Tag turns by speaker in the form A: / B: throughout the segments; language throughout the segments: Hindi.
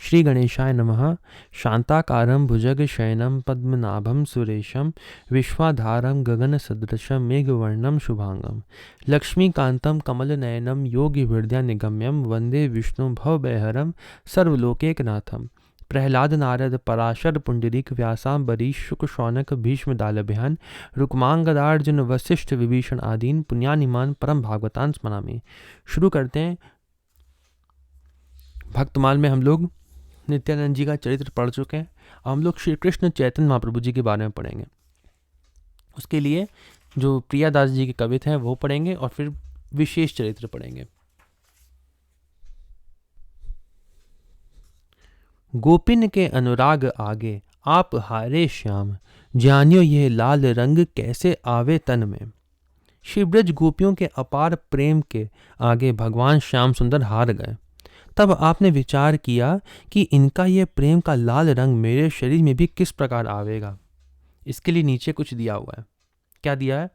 A: श्री गणेशाय नमः। शांताकारं भुजगशयनं पद्मनाभं सुरेशं विश्वाधारं गगनसदृशं मेघवर्णं शुभांगं लक्ष्मीकान्तं कमलनयनं योगिहृदयनिगम्यं वन्दे विष्णुं भवभयहरं सर्वलोकैकनाथं। प्रह्लाद नारद पराशर पुंडरीक व्यासाम्बरीश शुक शौनक भीष्म दालभ्यान रुक्मांगदार्जुन वशिष्ठ विभीषण आदीन पुण्यानिमान परम भागवतान स्मरामि। शुरू करते हैं। भक्तमाल में हम लोग नित्यानंद जी का चरित्र पढ़ चुके हैं। अब हम लोग श्री कृष्ण चैतन्य महाप्रभु जी के बारे में पढ़ेंगे। उसके लिए जो प्रियादास जी के कवित हैं वो पढ़ेंगे और फिर विशेष चरित्र पढ़ेंगे। गोपिन के अनुराग आगे आप हारे श्याम, जानियो यह लाल रंग कैसे आवे तन में। श्री ब्रज गोपियों के अपार प्रेम के आगे भगवान श्याम सुंदर हार गए। तब आपने विचार किया कि इनका यह प्रेम का लाल रंग मेरे शरीर में भी किस प्रकार आवेगा। इसके लिए नीचे कुछ दिया हुआ है। क्या दिया है?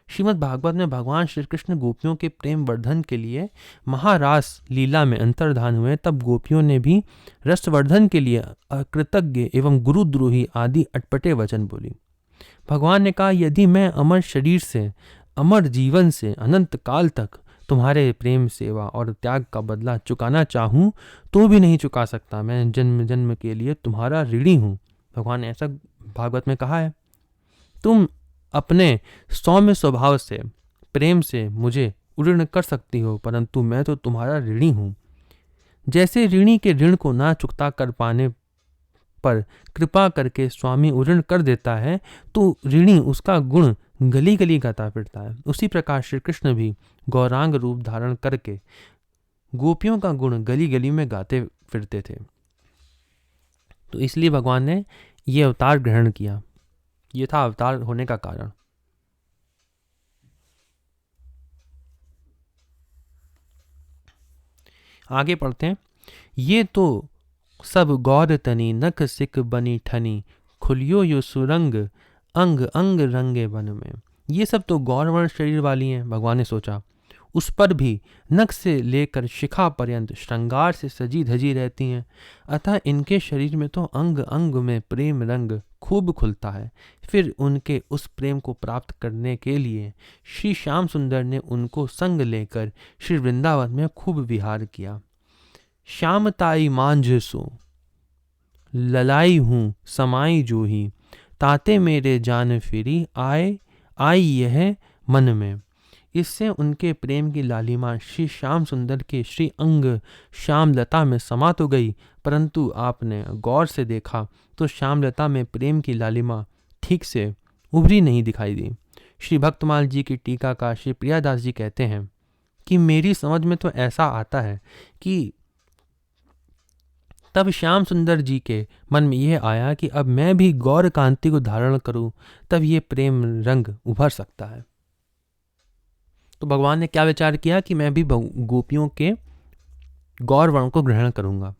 A: श्रीमद् भागवत में भगवान श्री कृष्ण गोपियों के प्रेम वर्धन के लिए महारास लीला में अंतर्धान हुए। तब गोपियों ने भी रसवर्धन के लिए अकृतज्ञ एवं गुरुद्रोही आदि अटपटे वचन बोली। भगवान ने कहा, यदि मैं अमर शरीर से, अमर जीवन से अनंत काल तक तुम्हारे प्रेम सेवा और त्याग का बदला चुकाना चाहूं तो भी नहीं चुका सकता। मैं जन्म जन्म के लिए तुम्हारा ऋणी हूं। भगवान ने ऐसा भागवत में कहा है। तुम अपने सौम्य स्वभाव से, प्रेम से मुझे ऋण कर सकती हो, परंतु मैं तो तुम्हारा ऋणी हूं। जैसे ऋणी के ऋण को ना चुकता कर पाने पर कृपा करके स्वामी ऋण कर देता है तो ऋणी उसका गुण गली गली गाता फिरता है। उसी प्रकार श्री कृष्ण भी गौरांग रूप धारण करके गोपियों का गुण गली गली में गाते फिरते थे। तो इसलिए भगवान ने ये अवतार ग्रहण किया। ये था अवतार होने का कारण। आगे पढ़ते हैं। ये तो सब गौर तनी नख सिक बनी ठनी, खुलियो यो सुरंग अंग अंग रंगे बन में। ये सब तो गौरवर्ण शरीर वाली हैं। भगवान ने सोचा उस पर भी नख से लेकर शिखा पर्यंत श्रृंगार से सजी धजी रहती हैं, अतः इनके शरीर में तो अंग अंग में प्रेम रंग खूब खुलता है। फिर उनके उस प्रेम को प्राप्त करने के लिए श्री श्याम सुंदर ने उनको संग लेकर श्री वृंदावन में खूब विहार किया। श्याम ताई मांझ सो ललाई हूँ समाई जो ही, ताते मेरे जान फिरी आए आई यह मन में। इससे उनके प्रेम की लालिमा श्री श्याम सुंदर के श्री अंग श्यामलता में समा तो गई, परंतु आपने गौर से देखा तो श्यामलता में प्रेम की लालिमा ठीक से उभरी नहीं दिखाई दी। श्री भक्तमाल जी की टीका का श्री प्रियादास जी कहते हैं कि मेरी समझ में तो ऐसा आता है कि तब श्याम सुंदर जी के मन में यह आया कि अब मैं भी गौर कांति को धारण करूं, तब ये प्रेम रंग उभर सकता है। तो भगवान ने क्या विचार किया कि मैं भी गोपियों के गौर वर्ण को ग्रहण करूंगा,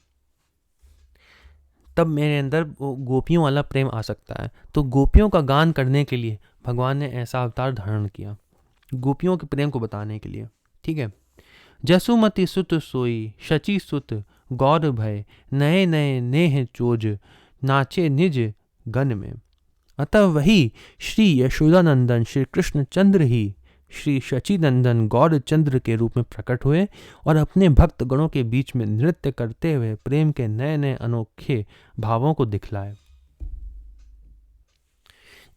A: तब मेरे अंदर वो गोपियों वाला प्रेम आ सकता है। तो गोपियों का गान करने के लिए भगवान ने ऐसा अवतार धारण किया, गोपियों के प्रेम को बताने के लिए। ठीक है। जसुमति सुत सोई शची सुत गौर भय, नए नए नेह चोज नाचे निज गन में। अतः वही श्री यशोदानंदन श्री कृष्ण चंद्र ही श्री शचीनंदन गौर चंद्र के रूप में प्रकट हुए और अपने भक्त गणों के बीच में नृत्य करते हुए प्रेम के नए नए अनोखे भावों को दिखलाए।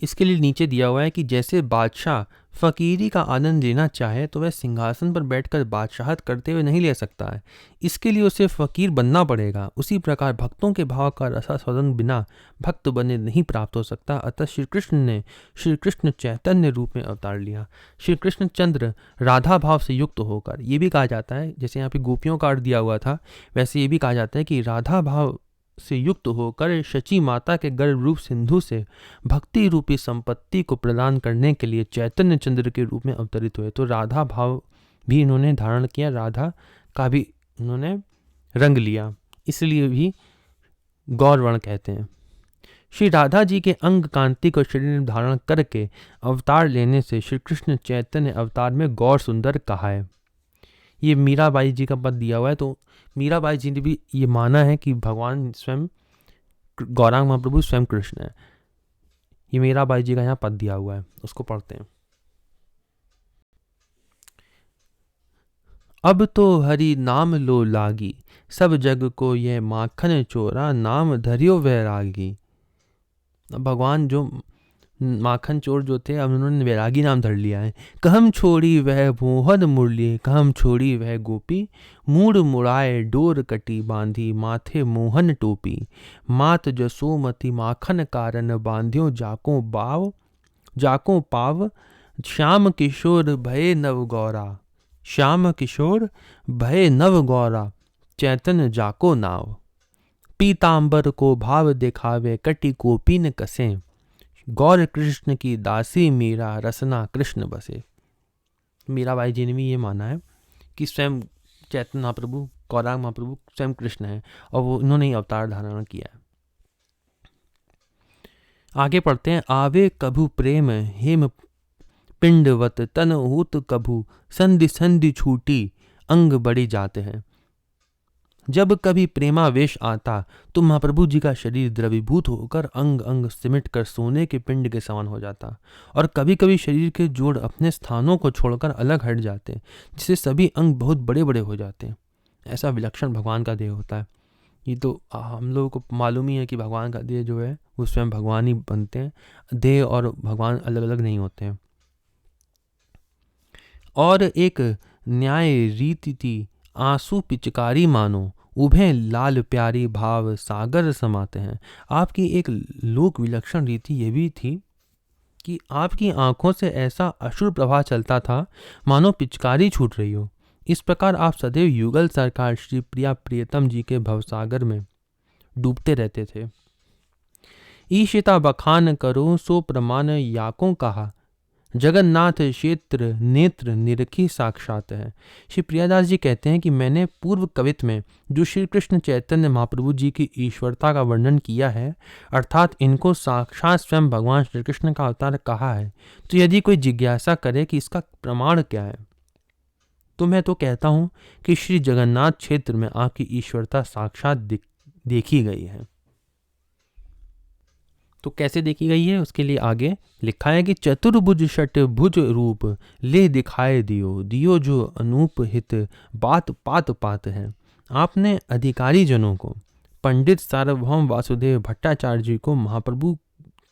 A: इसके लिए नीचे दिया हुआ है कि जैसे बादशाह फकीरी का आनंद लेना चाहे तो वह सिंहासन पर बैठकर बादशाहत करते हुए नहीं ले सकता है, इसके लिए उसे फकीर बनना पड़ेगा। उसी प्रकार भक्तों के भाव का रसास्वादन बिना भक्त बने नहीं प्राप्त हो सकता। अतः श्री कृष्ण ने श्री कृष्ण चैतन्य रूप में अवतार लिया। श्री कृष्ण चंद्र राधा भाव से युक्त होकर, ये भी कहा जाता है, जैसे यहाँ पे गोपियों का अर्थ दिया हुआ था, वैसे ये भी कहा जाता है कि राधा भाव से युक्त होकर शची माता के गर्भ रूप सिंधु से भक्ति रूपी संपत्ति को प्रदान करने के लिए चैतन्य चंद्र के रूप में अवतरित हुए। तो राधा भाव भी इन्होंने धारण किया, राधा का भी इन्होंने रंग लिया, इसलिए भी गौरवर्ण कहते हैं। श्री राधा जी के अंग कांति को शरीर में धारण करके अवतार लेने से श्री कृष्ण चैतन्य अवतार में गौर सुंदर कहा है। ये मीराबाई जी का पद दिया हुआ है। तो मीराबाई जी ने भी ये माना है कि भगवान स्वयं गौरांग महाप्रभु स्वयं कृष्ण है। ये मीराबाई जी का यहाँ पद दिया हुआ है, उसको पढ़ते हैं। अब तो हरि नाम लो लागी, सब जग को यह माखन चोरा, नाम धरियो वैरागी। भगवान जो माखन चोर जो थे, अब उन्होंने वैरागी नाम धर लिया है। कहम छोड़ी वह मोहन मुरली, कहम छोड़ी वह गोपी, मूड मुड़ाए डोर कटी बांधी, माथे मोहन टोपी। मात जसोमती माखन कारण, बांध्यो जाको पाव, श्याम किशोर भय नव गौरा, श्याम किशोर भय नव गौरा, चैतन जाको नाव। पीतांबर को भाव दिखावे, कटी कोपीन कसे, गौर कृष्ण की दासी मीरा, रसना कृष्ण बसे। मीराबाई जी ने भी ये माना है कि स्वयं चैतन्य महाप्रभु, गौरांग महाप्रभु स्वयं कृष्ण है और वो इन्होंने ही अवतार धारण किया है। आगे पढ़ते हैं। आवे कभु प्रेम हेम पिंडवत, तन होत कभु संधि संधि छूटी, अंग बढ़ी जाते हैं। जब कभी प्रेमावेश आता तो महाप्रभु जी का शरीर द्रवीभूत होकर अंग अंग सिमट कर सोने के पिंड के समान हो जाता, और कभी कभी शरीर के जोड़ अपने स्थानों को छोड़कर अलग हट जाते, जिससे सभी अंग बहुत बड़े बड़े हो जाते हैं। ऐसा विलक्षण भगवान का देह होता है। ये तो हम लोगों को मालूम ही है कि भगवान का देह जो है वो स्वयं भगवान ही बनते हैं, देह और भगवान अलग अलग नहीं होते हैं। और एक न्याय रीति थी, आंसू पिचकारी मानो, उभे लाल प्यारी भाव सागर समाते हैं। आपकी एक लोक विलक्षण रीति ये भी थी कि आपकी आंखों से ऐसा अश्रु प्रवाह चलता था मानो पिचकारी छूट रही हो। इस प्रकार आप सदैव युगल सरकार श्री प्रिया प्रियतम जी के भवसागर में डूबते रहते थे। ईशिता बखान करो सो प्रमाण याकों कहा, जगन्नाथ क्षेत्र नेत्र निरखी साक्षात है। श्री प्रियादास जी कहते हैं कि मैंने पूर्व कवित्व में जो श्री कृष्ण चैतन्य महाप्रभु जी की ईश्वरता का वर्णन किया है, अर्थात इनको साक्षात स्वयं भगवान श्री कृष्ण का अवतार कहा है, तो यदि कोई जिज्ञासा करे कि इसका प्रमाण क्या है, तो मैं तो कहता हूँ कि श्री जगन्नाथ क्षेत्र में आपकी ईश्वरता साक्षात देखी गई है। तो कैसे देखी गई है उसके लिए आगे लिखा है कि चतुर्भुज षटभुज रूप ले दिखाए दियो, दियो जो अनूप हित बात पात पात है। आपने अधिकारी जनों को, पंडित सार्वभौम वासुदेव भट्टाचार्य जी को महाप्रभु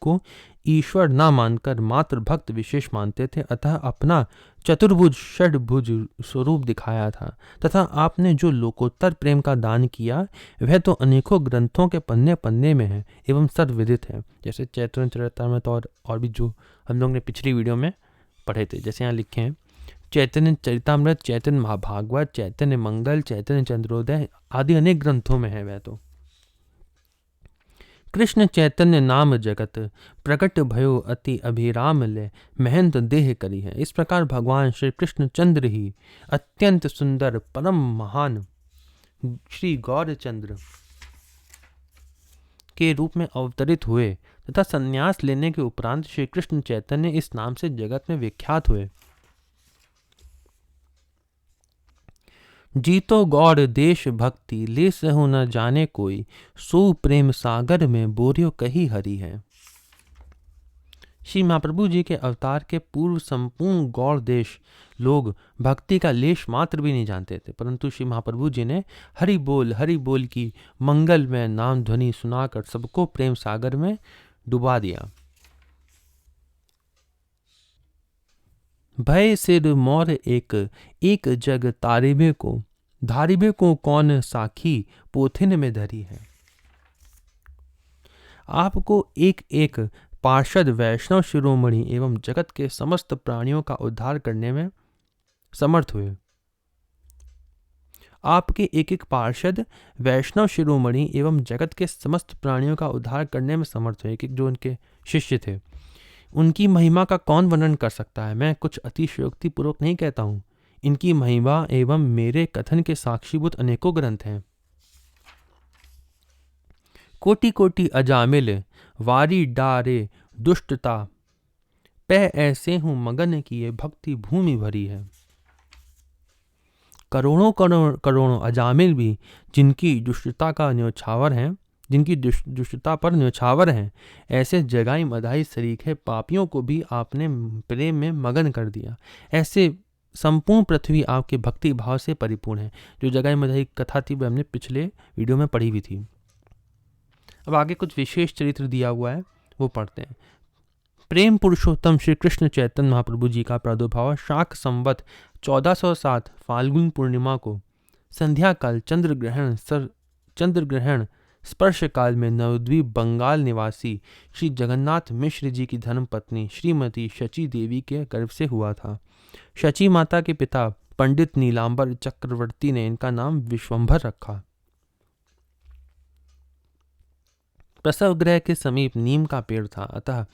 A: को ईश्वर न मानकर मात्र भक्त विशेष मानते थे, अतः अपना चतुर्भुज षटभुज स्वरूप दिखाया था। तथा आपने जो लोकोत्तर प्रेम का दान किया वह तो अनेकों ग्रंथों के पन्ने पन्ने में है एवं सर्वविदित है, जैसे चैतन्य चरितामृत और भी जो हम लोग ने पिछली वीडियो में पढ़े थे। जैसे यहाँ लिखे हैं चैतन्य चरितामृत, चैतन्य महाभागवत, चैतन्य मंगल, चैतन्य चंद्रोदय आदि अनेक ग्रंथों में है वह तो। कृष्ण चैतन्य नाम जगत प्रकट भयो अति अभिराम ले, महंत देह करी है। इस प्रकार भगवान श्री कृष्ण चंद्र ही अत्यंत सुंदर परम महान श्री गौरचंद्र के रूप में अवतरित हुए तथा संन्यास लेने के उपरांत श्री कृष्ण चैतन्य इस नाम से जगत में विख्यात हुए। जीतो गौड़ देश भक्ति ले सहु न जाने कोई, सो प्रेम सागर में बोरियो कही हरि है। श्री महाप्रभु जी के अवतार के पूर्व संपूर्ण गौड़ देश लोग भक्ति का लेश मात्र भी नहीं जानते थे, परंतु श्री महाप्रभु जी ने हरि बोल की मंगल में नाम ध्वनि सुनाकर सबको प्रेम सागर में डुबा दिया। भय सिर मोर एक जग तारिबे को कौन साखी पोथिन में धरी है। आपको एक एक पार्षद वैष्णव शिरोमणि एवं जगत के समस्त प्राणियों का उद्धार करने में समर्थ हुए। आपके एक एक पार्षद वैष्णव शिरोमणि एवं जगत के समस्त प्राणियों का उद्धार करने में समर्थ हुए। एक जो उनके शिष्य थे, उनकी महिमा का कौन वर्णन कर सकता है। मैं कुछ अतिशयोक्ति पूर्वक नहीं कहता हूँ, इनकी महिमा एवं मेरे कथन के साक्षीभूत अनेकों ग्रंथ हैं। कोटि कोटि अजामिल वारी डारे दुष्टता, पै ऐसे हूँ मगन किए भक्ति भूमि भरी है। करोड़ों करोड़ करोड़ों अजामिल भी जिनकी दुष्टता का न्योछावर हैं, जिनकी दुष्टता पर न्योछावर हैं, ऐसे जगाई मदाई सरीखे पापियों को भी आपने प्रेम में मगन कर दिया। ऐसे संपूर्ण पृथ्वी आपके भक्ति भाव से परिपूर्ण है। जो जगाई मदाई कथा थी वो हमने पिछले वीडियो में पढ़ी हुई थी। अब आगे कुछ विशेष चरित्र दिया हुआ है, वो पढ़ते हैं। प्रेम पुरुषोत्तम श्री कृष्ण चैतन्य महाप्रभु जी का प्रादुर्भाव शाक संवत 1407 फाल्गुन पूर्णिमा को संध्या काल चंद्र ग्रहण स्पर्श काल में नवद्वीप बंगाल निवासी श्री जगन्नाथ मिश्र जी की धर्मपत्नी श्रीमती शची देवी के गर्भ से हुआ था। शची माता के पिता पंडित नीलांबर चक्रवर्ती ने इनका नाम विश्वंभर रखा। प्रसव गृह के समीप नीम का पेड़ था, अतः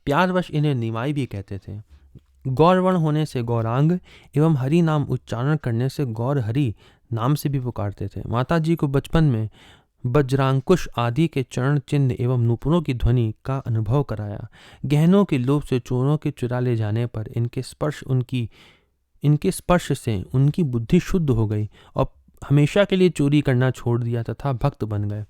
A: प्यारवश इन्हें निमाई भी कहते थे। गौरवर्ण होने से गौरांग एवं हरि नाम उच्चारण करने से गौर हरि नाम से भी पुकारते थे। माता जी को बचपन में वज्रांकुश आदि के चरण चिन्ह एवं नूपुरों की ध्वनि का अनुभव कराया। गहनों के लोभ से चोरों के चुरा ले जाने पर इनके स्पर्श से उनकी बुद्धि शुद्ध हो गई और हमेशा के लिए चोरी करना छोड़ दिया तथा भक्त बन गए।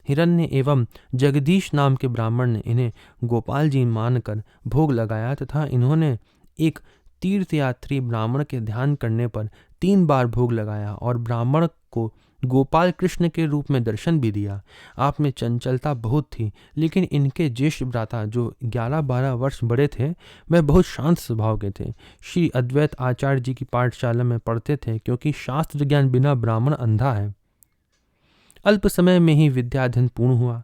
A: हिरण्य एवं जगदीश नाम के ब्राह्मण ने इन्हें गोपाल जी मानकर भोग लगाया तथा इन्होंने एक तीर्थयात्री ब्राह्मण के ध्यान करने पर 3 बार भोग लगाया और ब्राह्मण को गोपाल कृष्ण के रूप में दर्शन भी दिया। आप में चंचलता बहुत थी, लेकिन इनके ज्येष्ठ भ्राता जो 11-12 वर्ष बड़े थे वह बहुत शांत स्वभाव के थे। श्री अद्वैत आचार्य जी की पाठशाला में पढ़ते थे, क्योंकि शास्त्र ज्ञान बिना ब्राह्मण अंधा है। अल्प समय में ही विद्याध्ययन पूर्ण हुआ।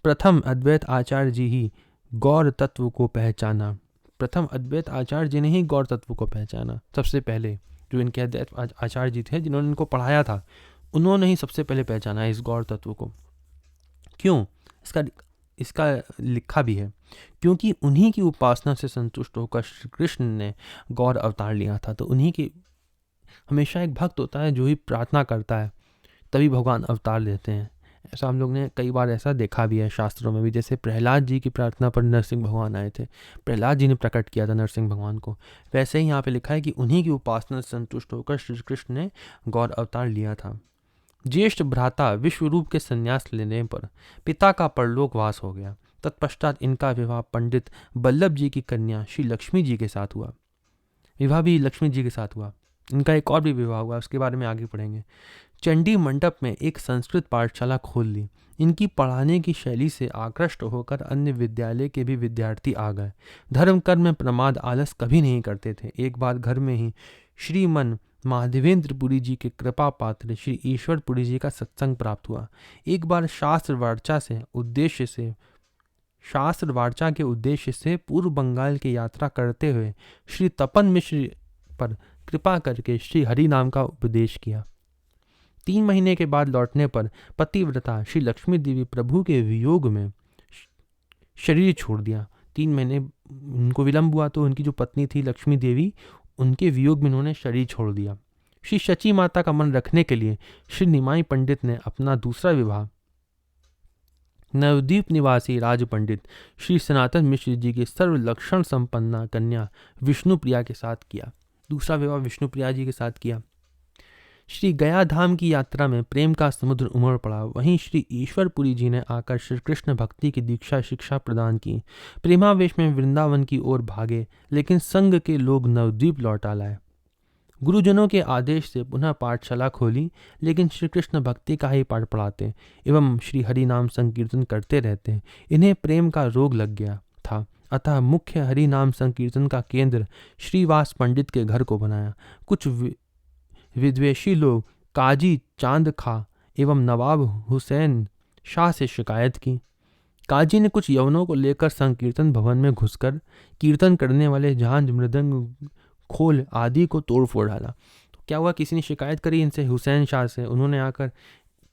A: प्रथम अद्वैत आचार्य जी ही गौर तत्व को पहचाना। प्रथम अद्वैत आचार्य जी ने ही गौर तत्व को पहचाना। सबसे पहले जो इनके अद्वैत आचार्य जी थे, जिन्होंने इनको पढ़ाया था, उन्होंने ही सबसे पहले पहचाना इस गौर तत्व को। क्यों? इसका लिखा भी है, क्योंकि उन्हीं की उपासना से संतुष्ट होकर श्री कृष्ण ने गौर अवतार लिया था। तो उन्हीं की, हमेशा एक भक्त होता है जो ही प्रार्थना करता है तभी भगवान अवतार लेते हैं। ऐसा हम लोग ने कई बार ऐसा देखा भी है शास्त्रों में भी। जैसे प्रहलाद जी की प्रार्थना पर नरसिंह भगवान आए थे, प्रहलाद जी ने प्रकट किया था नरसिंह भगवान को। वैसे ही यहाँ पे लिखा है कि उन्हीं की उपासना से संतुष्ट होकर श्री कृष्ण ने गौर अवतार लिया था। ज्येष्ठ भ्राता विश्वरूप के संन्यास लेने पर पिता का परलोकवास हो गया। तत्पश्चात इनका विवाह पंडित बल्लभ जी की कन्या श्री लक्ष्मी जी के साथ हुआ। विवाह भी लक्ष्मी जी के साथ हुआ। इनका एक और भी विवाह हुआ, उसके बारे में आगे पढ़ेंगे। चंडी मंडप में एक संस्कृत पाठशाला खोल ली। इनकी पढ़ाने की शैली से आकृष्ट होकर अन्य विद्यालय के भी विद्यार्थी आ गए। धर्म कर्म में प्रमाद आलस कभी नहीं करते थे। एक बार घर में ही श्रीमन माधवेंद्रपुरी जी के कृपा पात्र श्री ईश्वरपुरी जी का सत्संग प्राप्त हुआ। एक बार शास्त्र वार्चा के उद्देश्य से पूर्व बंगाल की यात्रा करते हुए श्री तपन मिश्र पर कृपा करके श्री हरि नाम का उपदेश किया। 3 महीने के बाद लौटने पर पतिव्रता श्री लक्ष्मी देवी प्रभु के वियोग में शरीर छोड़ दिया। 3 महीने उनको विलंब हुआ तो उनकी जो पत्नी थी लक्ष्मी देवी, उनके वियोग में उन्होंने शरीर छोड़ दिया। श्री शची माता का मन रखने के लिए श्री निमाई पंडित ने अपना दूसरा विवाह नवद्वीप निवासी राज पंडित श्री सनातन मिश्र जी के सर्व लक्षण संपन्ना कन्या विष्णुप्रिया के साथ किया। दूसरा विवाह विष्णुप्रिया जी के साथ किया। श्री गया धाम की यात्रा में प्रेम का समुद्र उमड़ पड़ा। वहीं श्री ईश्वरपुरी जी ने आकर श्री कृष्ण भक्ति की दीक्षा शिक्षा प्रदान की। प्रेमावेश में वृंदावन की ओर भागे, लेकिन संघ के लोग नवद्वीप लौटा लाए। गुरुजनों के आदेश से पुनः पाठशाला खोली, लेकिन श्री कृष्ण भक्ति का ही पाठ पढ़ाते एवं श्री हरि नाम संकीर्तन करते रहते। इन्हें प्रेम का रोग लग गया था, अतः मुख्य हरि नाम संकीर्तन का केंद्र श्रीवास पंडित के घर को बनाया। कुछ विद्वेषी लोग काजी चांद खा एवं नवाब हुसैन शाह से शिकायत की। काजी ने कुछ यवनों को लेकर संकीर्तन भवन में घुसकर कीर्तन करने वाले झांझ मृदंग खोल आदि को तोड़ फोड़ डाला। तो क्या हुआ, किसी ने शिकायत करी इनसे, हुसैन शाह से। उन्होंने आकर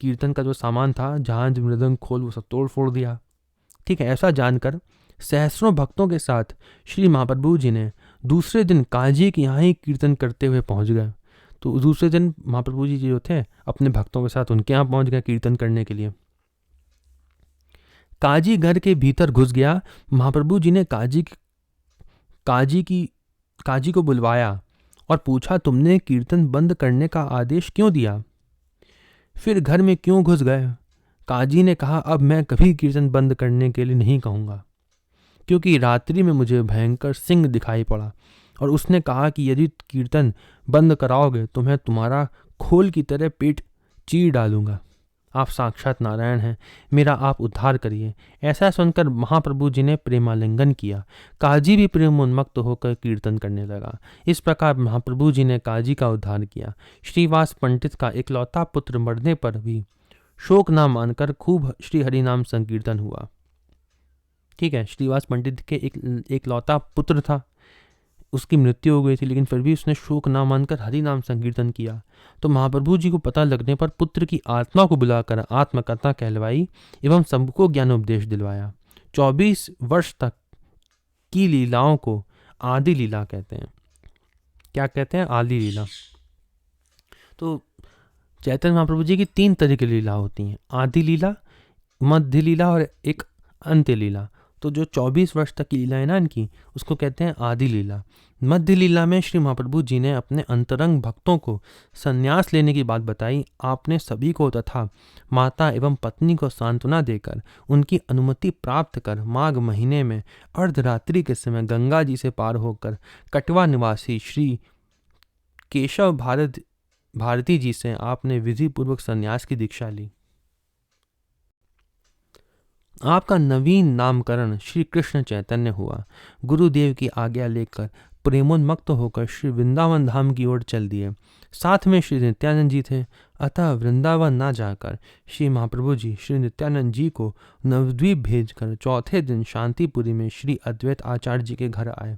A: कीर्तन का जो सामान था, झांझ मृदंग खोल, वो सब तोड़ फोड़ दिया। ठीक है, ऐसा जानकर सहस्रों भक्तों के साथ श्री महाप्रभु जी ने दूसरे दिन काजी के यहाँ ही कीर्तन करते हुए पहुंच गए। तो दूसरे दिन महाप्रभु जी जो थे अपने भक्तों के साथ उनके यहाँ पहुंच गए कीर्तन करने के लिए। काजी घर के भीतर घुस गया। महाप्रभु जी ने काजी को बुलवाया और पूछा, तुमने कीर्तन बंद करने का आदेश क्यों दिया? फिर घर में क्यों घुस गए? काजी ने कहा, अब मैं कभी कीर्तन बंद करने के लिए नहीं कहूँगा, क्योंकि रात्रि में मुझे भयंकर सिंह दिखाई पड़ा और उसने कहा कि यदि कीर्तन बंद कराओगे तो मैं तुम्हारा खोल की तरह पेट चीर डालूंगा। आप साक्षात नारायण हैं, मेरा आप उद्धार करिए। ऐसा सुनकर महाप्रभु जी ने प्रेमालिंगन किया। काजी भी प्रेमोन्मत्त होकर कीर्तन करने लगा। इस प्रकार महाप्रभु जी ने काजी का उद्धार किया। श्रीवास पंडित का इकलौता पुत्र मरने पर भी शोक न मानकर खूब श्री हरिनाम संकीर्तन हुआ। ठीक है, श्रीवास पंडित के एक लौता पुत्र था, उसकी मृत्यु हो गई थी, लेकिन फिर भी उसने शोक ना मानकर हरि नाम संकीर्तन किया। तो महाप्रभु जी को पता लगने पर पुत्र की आत्मा को बुलाकर आत्मकथा कहलवाई एवं सबको ज्ञानोपदेश दिलवाया। 24 वर्ष तक की लीलाओं को आदि लीला कहते हैं। क्या कहते हैं? आदि लीला। तो चैतन्य महाप्रभु जी की 3 तरह की लीला होती हैं, आदि लीला, मध्य लीला और एक अंत्य लीला। तो जो 24 वर्ष तक की लीला है ना इनकी, उसको कहते हैं आदि लीला। मध्य लीला में श्री महाप्रभु जी ने अपने अंतरंग भक्तों को संन्यास लेने की बात बताई। आपने सभी को तथा माता एवं पत्नी को सांत्वना देकर उनकी अनुमति प्राप्त कर माघ महीने में अर्धरात्रि के समय गंगा जी से पार होकर कटवा निवासी श्री केशव भारती जी से आपने विधि पूर्वक संन्यास की दीक्षा ली। आपका नवीन नामकरण श्री कृष्ण चैतन्य हुआ। गुरुदेव की आज्ञा लेकर प्रेमोन्मत्त होकर श्री वृंदावन धाम की ओर चल दिए। साथ में श्री नित्यानंद जी थे। अतः वृंदावन ना जाकर श्री महाप्रभु जी श्री नित्यानंद जी को नवद्वीप भेजकर चौथे दिन शांतिपुरी में श्री अद्वैत आचार्य जी के घर आए।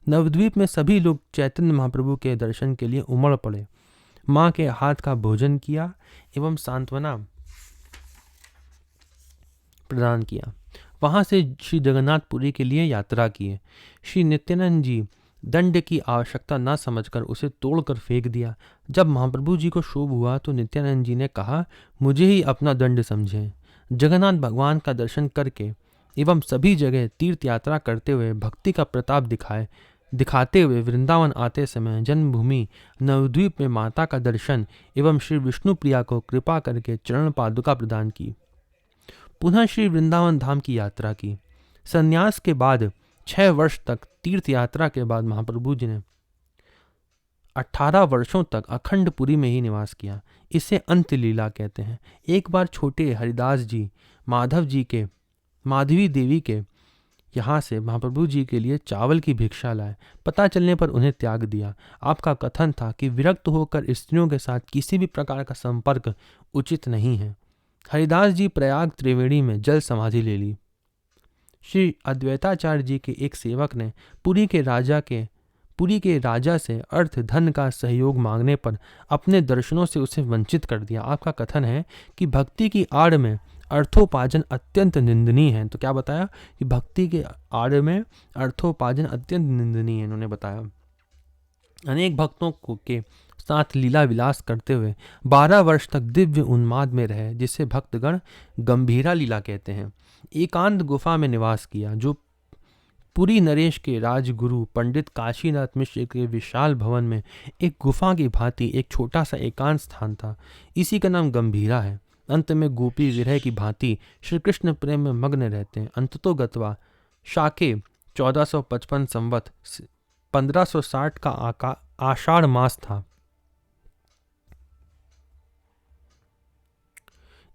A: नवद्वीप में सभी लोग चैतन्य महाप्रभु के दर्शन के लिए उमड़ पड़े। माँ के हाथ का भोजन किया एवं सांत्वना प्रदान किया। वहां से श्री जगन्नाथपुरी के लिए यात्रा किए। श्री नित्यानंद जी दंड की आवश्यकता न समझकर उसे तोड़कर फेंक दिया। जब महाप्रभु जी को शोभ हुआ तो नित्यानंद जी ने कहा, मुझे ही अपना दंड समझें। जगन्नाथ भगवान का दर्शन करके एवं सभी जगह तीर्थ यात्रा करते हुए भक्ति का प्रताप दिखाते हुए वृंदावन आते समय जन्मभूमि नवद्वीप में माता का दर्शन एवं श्री विष्णु प्रिया को कृपा करके चरण पादुका प्रदान की। पुनः श्री वृंदावन धाम की यात्रा की। संन्यास के बाद 6 वर्ष तक तीर्थ यात्रा के बाद महाप्रभु जी ने 18 वर्षों तक अखंड पुरी में ही निवास किया। इसे अंत्य लीला कहते हैं। एक बार छोटे हरिदास जी माधवी देवी के यहाँ से महाप्रभु जी के लिए चावल की भिक्षा लाए। पता चलने पर उन्हें त्याग दिया। आपका कथन था कि विरक्त होकर स्त्रियों के साथ किसी भी प्रकार का संपर्क उचित नहीं है। हरिदास जी प्रयाग त्रिवेणी में जल समाधि ले ली। श्री अद्वैताचार्य जी के एक सेवक ने पुरी के राजा से अर्थ धन का सहयोग मांगने पर अपने दर्शनों से उसे वंचित कर दिया। आपका कथन है कि भक्ति की आड़ में अर्थोपार्जन अत्यंत निंदनीय है। तो क्या बताया कि भक्ति के आड़ में अर्थोपार्जन अत्यंत निंदनीय है। इन्होंने बताया अनेक भक्तों के साथ लीला विलास करते हुए 12 वर्ष तक दिव्य उन्माद में रहे, जिसे भक्तगण गंभीरा लीला कहते हैं। एकांत गुफा में निवास किया, जो पुरी नरेश के राजगुरु पंडित काशीनाथ मिश्र के विशाल भवन में एक गुफा की भांति एक छोटा सा एकांत स्थान था। इसी का नाम गंभीरा है। अंत में गोपी विरह की भांति श्री कृष्ण प्रेम में मग्न रहते हैं। अंततो गत्वा शाके 1455 संवत 1560 का आषाढ़ मास था।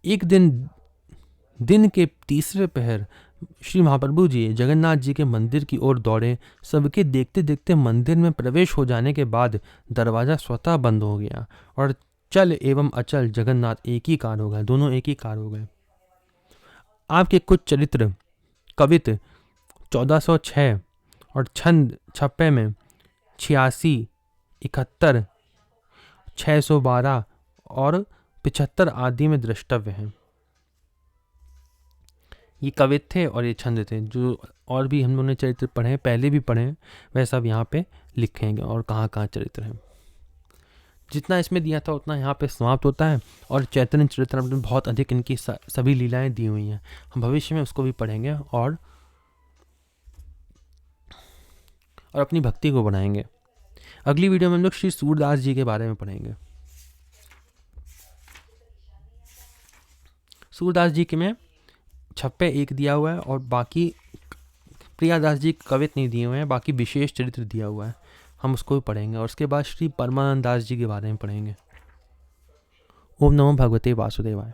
A: एक दिन के तीसरे पहर श्री महाप्रभु जी जगन्नाथ जी के मंदिर की ओर दौड़े। सबके देखते देखते मंदिर में प्रवेश हो जाने के बाद दरवाजा स्वतः बंद हो गया और चल एवं अचल जगन्नाथ एक ही कार हो गए, दोनों एक ही कार हो गए। आपके कुछ चरित्र कवित 1406 और छंद छप्पे में 86, 71, 612 और 75 आदि में द्रष्टव्य हैं। ये कवित थे और ये छंद थे। जो और भी हम लोगों ने चरित्र पढ़े हैं, पहले भी पढ़े हैं, वह सब यहाँ पे लिखेंगे और कहाँ कहाँ चरित्र हैं। जितना इसमें दिया था उतना यहाँ पे समाप्त होता है। और चैतन्य चरित्रामृत में बहुत अधिक इनकी सभी लीलाएं दी हुई हैं। हम भविष्य में उसको भी पढ़ेंगे और अपनी भक्ति को बढ़ाएंगे। अगली वीडियो में हम लोग श्री सूरदास जी के बारे में पढ़ेंगे। सूरदास जी के में छप्पे एक दिया हुआ है और बाकी प्रियादास जी कवित नहीं दिए हुए हैं, बाकी विशेष चरित्र दिया हुआ है, हम उसको भी पढ़ेंगे। और उसके बाद श्री परमानंद दास जी के बारे में पढ़ेंगे। ओम नमो भगवते वासुदेवाय।